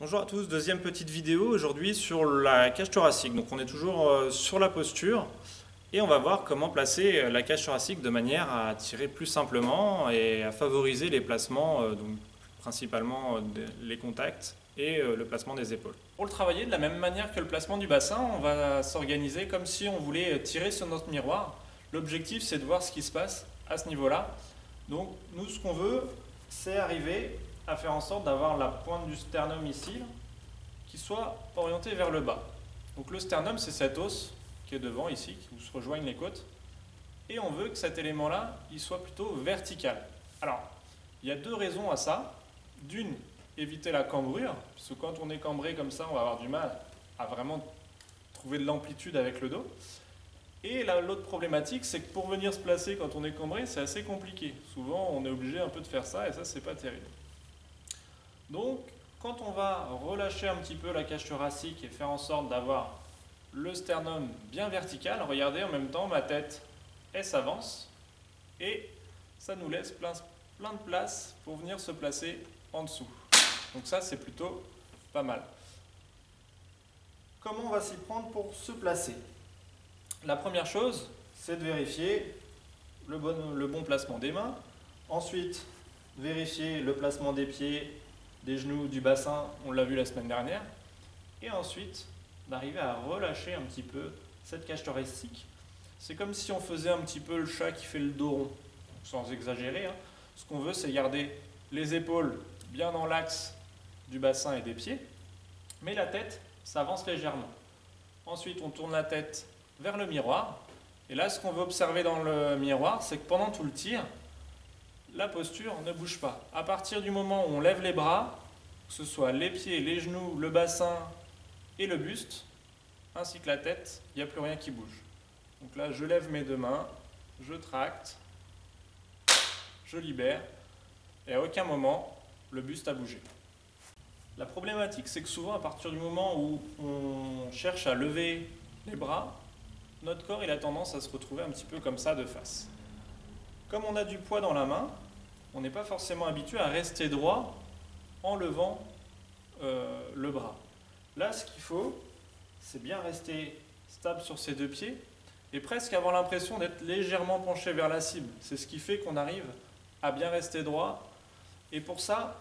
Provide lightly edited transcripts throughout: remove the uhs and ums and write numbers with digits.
Bonjour à tous, deuxième petite vidéo aujourd'hui sur la cage thoracique. Donc on est toujours sur la posture et on va voir comment placer la cage thoracique de manière à tirer plus simplement et à favoriser les placements, donc principalement les contacts et le placement des épaules. Pour le travailler de la même manière que le placement du bassin, on va s'organiser comme si on voulait tirer sur notre miroir. L'objectif c'est de voir ce qui se passe à ce niveau-là. Donc nous ce qu'on veut c'est arriver à faire en sorte d'avoir la pointe du sternum ici qui soit orientée vers le bas. Donc le sternum c'est cet os qui est devant ici, où se rejoignent les côtes, et on veut que cet élément-là il soit plutôt vertical. Alors il y a deux raisons à ça. D'une, éviter la cambrure, parce que quand on est cambré comme ça on va avoir du mal à vraiment trouver de l'amplitude avec le dos. Et l'autre problématique, c'est que pour venir se placer quand on est cambré, c'est assez compliqué. Souvent, on est obligé un peu de faire ça, et ça, c'est pas terrible. Donc, quand on va relâcher un petit peu la cage thoracique et faire en sorte d'avoir le sternum bien vertical, regardez, en même temps, ma tête, elle s'avance, et ça nous laisse plein de place pour venir se placer en dessous. Donc ça, c'est plutôt pas mal. Comment on va s'y prendre pour se placer ? La première chose, c'est de vérifier le bon placement des mains. Ensuite, vérifier le placement des pieds, des genoux, du bassin, on l'a vu la semaine dernière. Et ensuite, d'arriver à relâcher un petit peu cette cage thoracique. C'est comme si on faisait un petit peu le chat qui fait le dos rond, sans exagérer. Ce qu'on veut, c'est garder les épaules bien dans l'axe du bassin et des pieds, mais la tête s'avance légèrement. Ensuite, on tourne la tête vers le miroir. Et là, ce qu'on veut observer dans le miroir, c'est que pendant tout le tir, la posture ne bouge pas. À partir du moment où on lève les bras, que ce soit les pieds, les genoux, le bassin et le buste, ainsi que la tête, il n'y a plus rien qui bouge. Donc là, je lève mes deux mains, je tracte, je libère, et à aucun moment, le buste a bougé. La problématique, c'est que souvent, à partir du moment où on cherche à lever les bras, notre corps il a tendance à se retrouver un petit peu comme ça de face. Comme on a du poids dans la main, on n'est pas forcément habitué à rester droit en levant le bras. Là, ce qu'il faut, c'est bien rester stable sur ses deux pieds et presque avoir l'impression d'être légèrement penché vers la cible. C'est ce qui fait qu'on arrive à bien rester droit. Et pour ça,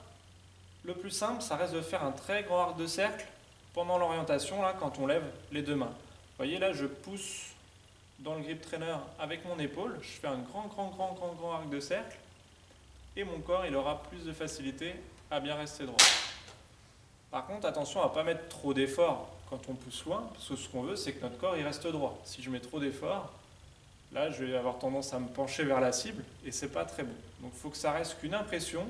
le plus simple, ça reste de faire un très grand arc de cercle pendant l'orientation, là, quand on lève les deux mains. Vous voyez là, je pousse dans le grip trainer avec mon épaule, je fais un grand arc de cercle et mon corps il aura plus de facilité à bien rester droit. Par contre, attention à ne pas mettre trop d'efforts quand on pousse loin, parce que ce qu'on veut c'est que notre corps il reste droit. Si je mets trop d'efforts, là je vais avoir tendance à me pencher vers la cible et c'est pas très bon. Donc il faut que ça reste qu'une impression.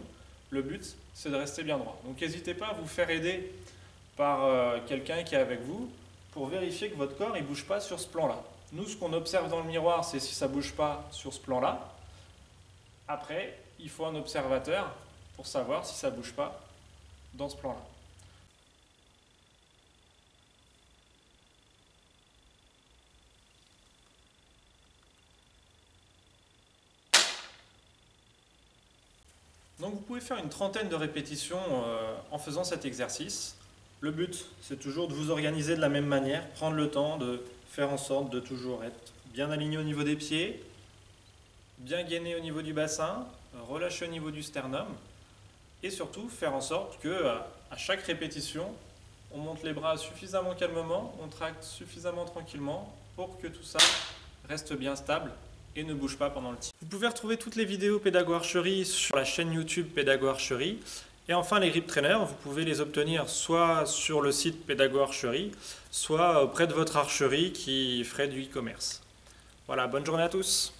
Le but c'est de rester bien droit. Donc n'hésitez pas à vous faire aider par quelqu'un qui est avec vous pour vérifier que votre corps ne bouge pas sur ce plan-là. Nous, ce qu'on observe dans le miroir, c'est si ça ne bouge pas sur ce plan-là. Après, il faut un observateur pour savoir si ça ne bouge pas dans ce plan-là. Donc vous pouvez faire une trentaine de répétitions en faisant cet exercice. Le but, c'est toujours de vous organiser de la même manière, prendre le temps de faire en sorte de toujours être bien aligné au niveau des pieds, bien gainé au niveau du bassin, relâcher au niveau du sternum, et surtout faire en sorte que à chaque répétition, on monte les bras suffisamment calmement, on tracte suffisamment tranquillement pour que tout ça reste bien stable et ne bouge pas pendant le tir. Vous pouvez retrouver toutes les vidéos Pédago Archerie sur la chaîne YouTube Pédago Archerie. Et enfin, les grip trainers, vous pouvez les obtenir soit sur le site Pédago Archerie, soit auprès de votre archerie qui ferait du e-commerce. Voilà, bonne journée à tous.